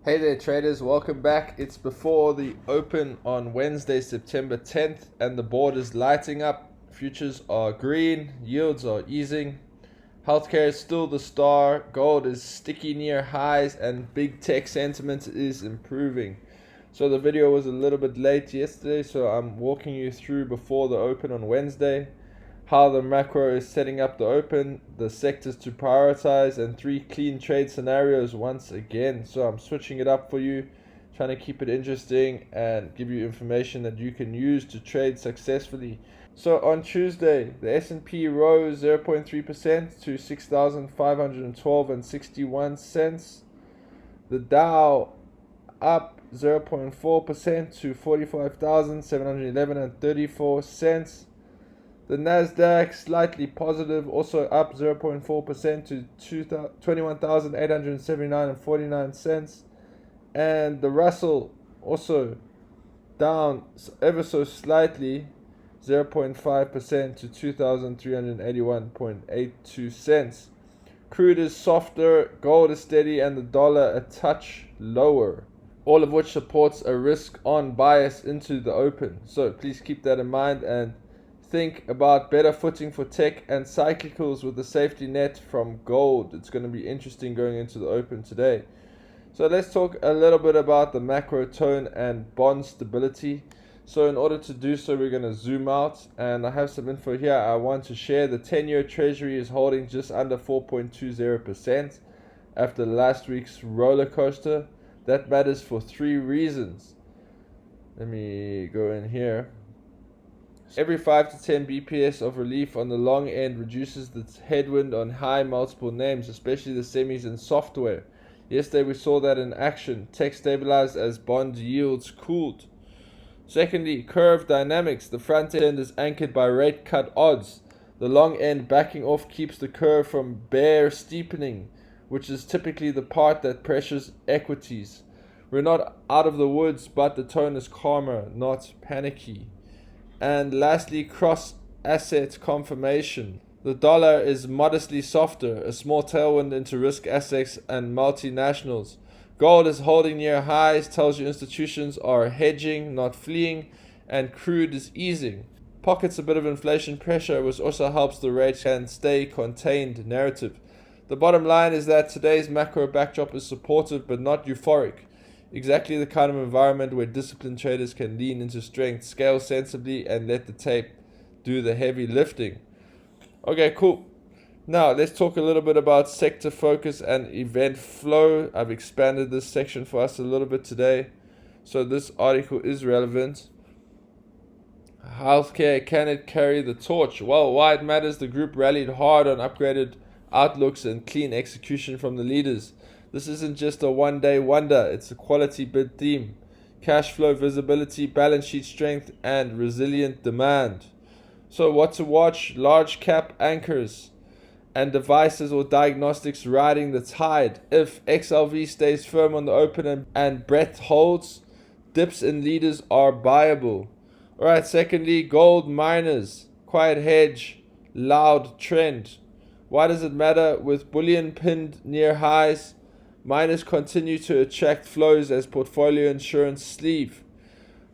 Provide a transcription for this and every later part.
Hey there traders, welcome back. It's before the open on Wednesday, September 10th, and the board is lighting up. Futures are green, yields are easing. Healthcare is still the star, gold is sticky near highs, and big tech sentiment is improving. So the video was a little bit late yesterday, so I'm walking you through before the open on Wednesday how the macro is setting up the open, the sectors to prioritize, and 3 clean trade scenarios once again. So I'm switching it up for you, trying to keep it interesting and give you information that you can use to trade successfully. So on Tuesday, the S&P rose 0.3% to 6,512.61 cents. The Dow up 0.4% to 45,711.34 cents. The Nasdaq slightly positive, also up 0.4% to 21,879.49 cents. And the Russell also down ever so slightly, 0.5% to 2,381.82 cents. Crude is softer, gold is steady, and the dollar a touch lower. All of which supports a risk-on bias into the open. So please keep that in mind and think about better footing for tech and cyclicals with the safety net from gold. It's going to be interesting going into the open today. So let's talk a little bit about the macro tone and bond stability. So in order to do so, we're going to zoom out, and I have some info here I want to share. The 10-year treasury is holding just under 4.20% after last week's roller coaster. That matters for 3 reasons. Let me go in here. Every 5 to 10 BPS of relief on the long end reduces the headwind on high multiple names, especially the semis and software. Yesterday we saw that in action. Tech stabilized as bond yields cooled. Secondly, curve dynamics. The front end is anchored by rate cut odds. The long end backing off keeps the curve from bear steepening, which is typically the part that pressures equities. We're not out of the woods, but the tone is calmer, not panicky. And lastly, cross-asset confirmation. The dollar is modestly softer, a small tailwind into risk assets and multinationals. Gold is holding near highs, tells you institutions are hedging, not fleeing, and crude is easing. Pockets a bit of inflation pressure, which also helps the rate and stay contained narrative. The bottom line is that today's macro backdrop is supportive but not euphoric. Exactly the kind of environment where disciplined traders can lean into strength, scale sensibly, and let the tape do the heavy lifting. Okay, cool. Now, let's talk a little bit about sector focus and event flow. I've expanded this section for us a little bit today, so this article is relevant. Healthcare, can it carry the torch? Well, why it matters, the group rallied hard on upgraded outlooks and clean execution from the leaders. This isn't just a one-day wonder, it's a quality bid theme. Cash flow visibility, balance sheet strength, and resilient demand. So what to watch? Large cap anchors and devices or diagnostics riding the tide. If XLV stays firm on the open and breadth holds, dips in leaders are buyable. Alright, secondly, gold miners, quiet hedge, loud trend. Why does it matter? With bullion pinned near highs, miners continue to attract flows as portfolio insurance sleeve.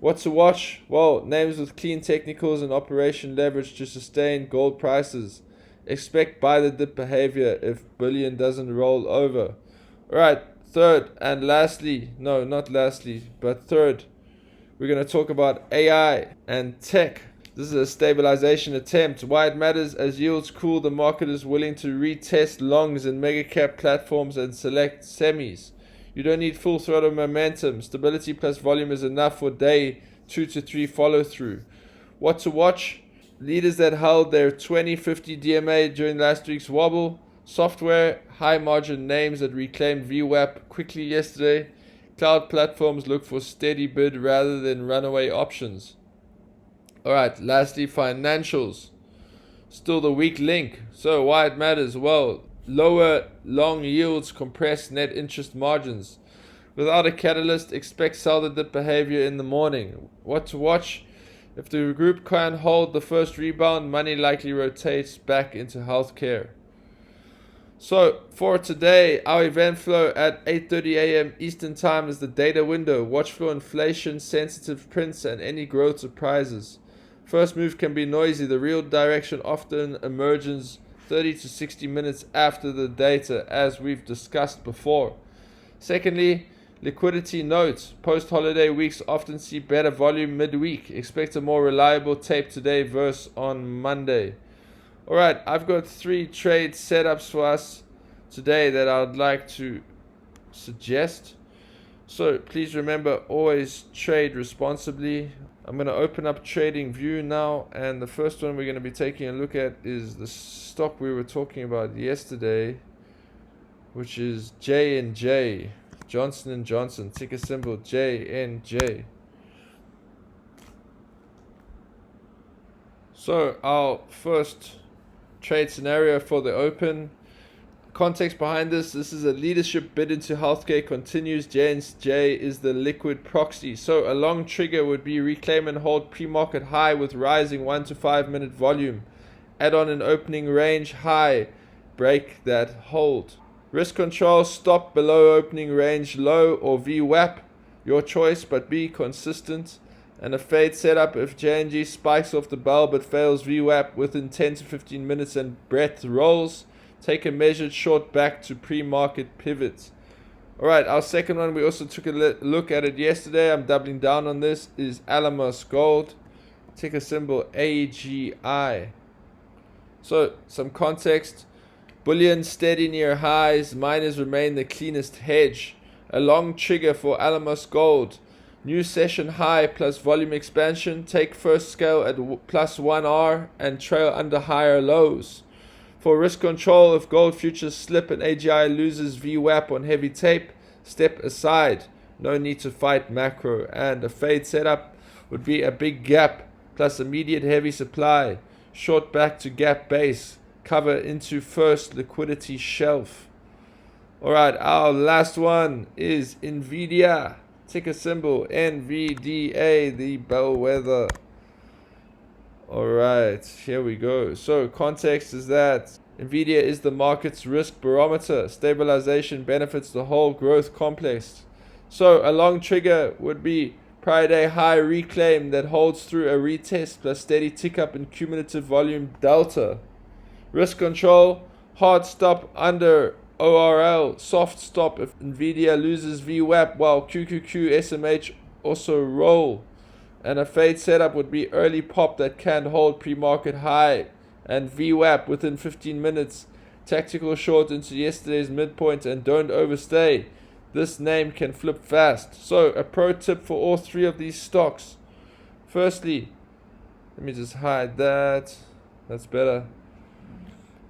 What to watch? Well, names with clean technicals and operation leverage to sustain gold prices. Expect buy the dip behavior if bullion doesn't roll over. Alright, third and lastly, no, not lastly, but third, we're going to talk about AI and tech. This is a stabilization attempt. Why it matters: as yields cool, the market is willing to retest longs in mega cap platforms and select semis. You don't need full throttle momentum. Stability plus volume is enough for day 2 to 3 follow through. What to watch? Leaders that held their 2050 DMA during last week's wobble. Software, high margin names that reclaimed VWAP quickly yesterday. Cloud platforms look for steady bid rather than runaway options. Alright, lastly, financials. Still the weak link. So why it matters? Well, lower long yields compress net interest margins. Without a catalyst, expect sell the dip behavior in the morning. What to watch? If the group can hold the first rebound, money likely rotates back into healthcare. So for today, our event flow at 8:30 a.m. Eastern Time is the data window. Watch for inflation, sensitive prints, and any growth surprises. First move can be noisy. The real direction often emerges 30 to 60 minutes after the data, as we've discussed before. Secondly, liquidity note. Post-holiday weeks often see better volume midweek. Expect a more reliable tape today versus on Monday. Alright, I've got 3 trade setups for us today that I'd like to suggest. So please remember, always trade responsibly. I'm going to open up Trading View now, and the first one we're going to be taking a look at is the stock we were talking about yesterday, which is J&J, Johnson and Johnson, ticker symbol J&J. So our first trade scenario for the open. Context behind this is a leadership bid into healthcare continues. J&J is the liquid proxy. So a long trigger would be reclaim and hold pre-market high with rising 1 to 5 minute volume. Add on an opening range high, break that hold. Risk control, stop below opening range low or VWAP, your choice, but be consistent. And a fade setup if J&J spikes off the bell but fails VWAP within 10 to 15 minutes and breadth rolls. Take a measured short back to pre-market pivot. Alright, our second one, we also took a look at it yesterday. I'm doubling down on this, is Alamos Gold, ticker symbol AGI. So, some context. Bullion steady near highs. Miners remain the cleanest hedge. A long trigger for Alamos Gold. New session high plus volume expansion. Take first scale at plus 1R and trail under higher lows. For risk control, if gold futures slip and AGI loses VWAP on heavy tape, step aside. No need to fight macro. And a fade setup would be a big gap plus immediate heavy supply. Short back to gap base. Cover into first liquidity shelf. Alright, our last one is Nvidia. Ticker symbol NVDA, the bellwether. Alright, here we go. So context is that Nvidia is the market's risk barometer. Stabilization benefits the whole growth complex. So a long trigger would be prior day high reclaim that holds through a retest plus steady tick up in cumulative volume delta. Risk control, hard stop under ORL, soft stop if Nvidia loses VWAP while QQQ SMH also roll. And a fade setup would be early pop that can hold pre-market high and VWAP within 15 minutes. Tactical short into yesterday's midpoint and don't overstay. This name can flip fast. So a pro tip for all 3 of these stocks. Firstly, let me just hide that. That's better.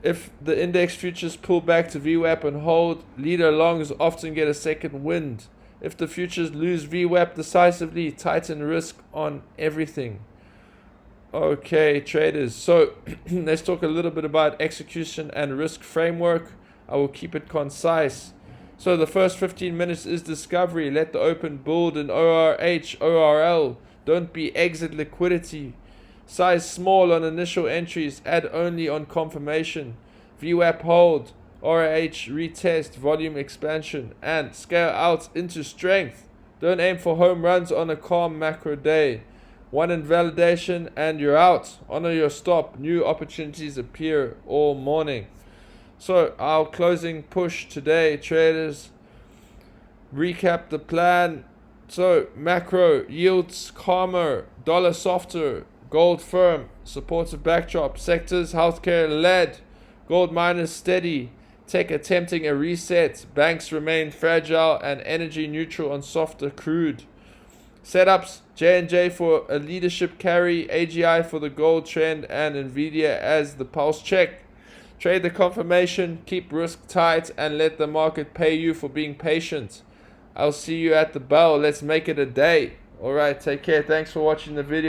If the index futures pull back to VWAP and hold, leader longs often get a second wind. If the futures lose VWAP decisively, tighten risk on everything. Okay, traders. So let's talk a little bit about execution and risk framework. I will keep it concise. So the first 15 minutes is discovery. Let the open build in ORH, ORL. Don't be exit liquidity. Size small on initial entries. Add only on confirmation. VWAP hold. ORH retest, volume expansion, and scale out into strength. Don't aim for home runs on a calm macro day. One invalidation and you're out. Honor your stop. New opportunities appear all morning. So our closing push today, traders. Recap the plan. So macro yields calmer, dollar softer, gold firm, supportive backdrop, sectors healthcare led, gold miners steady. Tech attempting a reset, banks remain fragile and energy neutral on softer crude. Setups, J&J for a leadership carry, AGI for the gold trend, and Nvidia as the pulse check. Trade the confirmation, keep risk tight, and let the market pay you for being patient. I'll see you at the bell. Let's make it a day. Alright, take care. Thanks for watching the video.